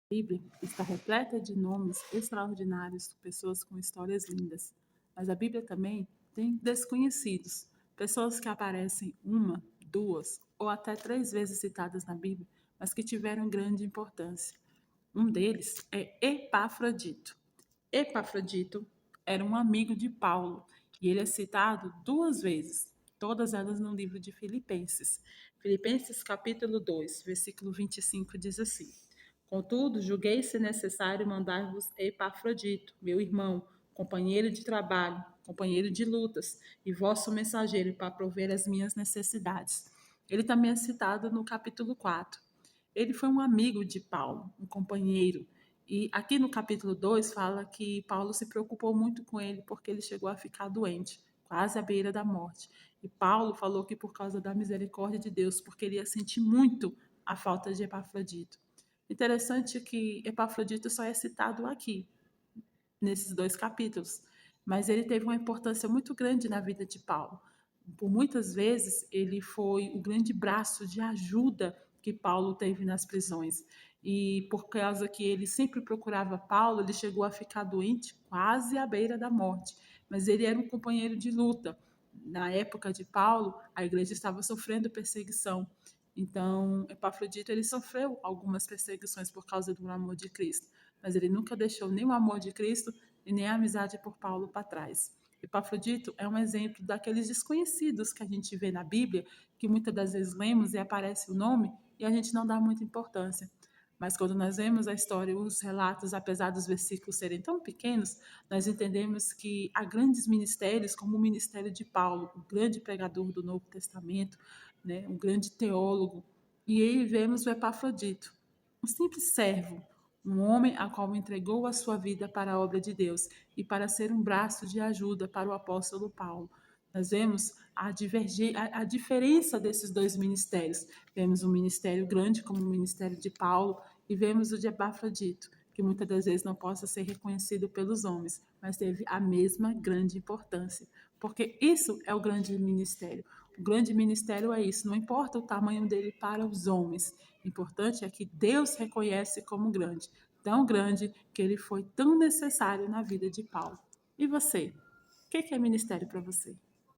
A Bíblia está repleta de nomes extraordinários, pessoas com histórias lindas. Mas a Bíblia também tem desconhecidos, pessoas que aparecem uma, duas ou até três vezes citadas na Bíblia, mas que tiveram grande importância. Um deles é Epafrodito. Epafrodito era um amigo de Paulo e ele é citado duas vezes, todas elas no livro de Filipenses. Filipenses capítulo 2, versículo 25 diz assim: Contudo, julguei ser necessário mandar-vos Epafrodito, meu irmão, companheiro de trabalho, companheiro de lutas e vosso mensageiro para prover as minhas necessidades. Ele também é citado no capítulo 4. Ele foi um amigo de Paulo, um companheiro. E aqui no capítulo 2 fala que Paulo se preocupou muito com ele porque ele chegou a ficar doente, quase à beira da morte. E Paulo falou que por causa da misericórdia de Deus, porque ele ia sentir muito a falta de Epafrodito. Interessante que Epafrodito só é citado aqui, nesses dois capítulos, mas ele teve uma importância muito grande na vida de Paulo. Por muitas vezes, ele foi o grande braço de ajuda que Paulo teve nas prisões. E por causa que ele sempre procurava Paulo, ele chegou a ficar doente, quase à beira da morte. Mas ele era um companheiro de luta. Na época de Paulo, a igreja estava sofrendo perseguição. Então, Epafrodito ele sofreu algumas perseguições por causa do amor de Cristo, mas ele nunca deixou nem o amor de Cristo e nem a amizade por Paulo para trás. Epafrodito é um exemplo daqueles desconhecidos que a gente vê na Bíblia, que muitas das vezes lemos e aparece o nome e a gente não dá muita importância. Mas quando nós vemos a história, os relatos, apesar dos versículos serem tão pequenos, nós entendemos que há grandes ministérios, como o ministério de Paulo, o grande pregador do Novo Testamento, né, um grande teólogo. E aí vemos o Epafrodito, um simples servo, um homem a qual entregou a sua vida para a obra de Deus e para ser um braço de ajuda para o apóstolo Paulo. Nós vemos a diferença desses dois ministérios. Vemos um ministério grande como o ministério de Paulo e vemos o de Epafrodito, que muitas das vezes não possa ser reconhecido pelos homens, mas teve a mesma grande importância, porque isso é o grande ministério. O grande ministério é isso, não importa o tamanho dele para os homens, o importante é que Deus reconhece como grande, tão grande que ele foi tão necessário na vida de Paulo. E você? O que é ministério para você?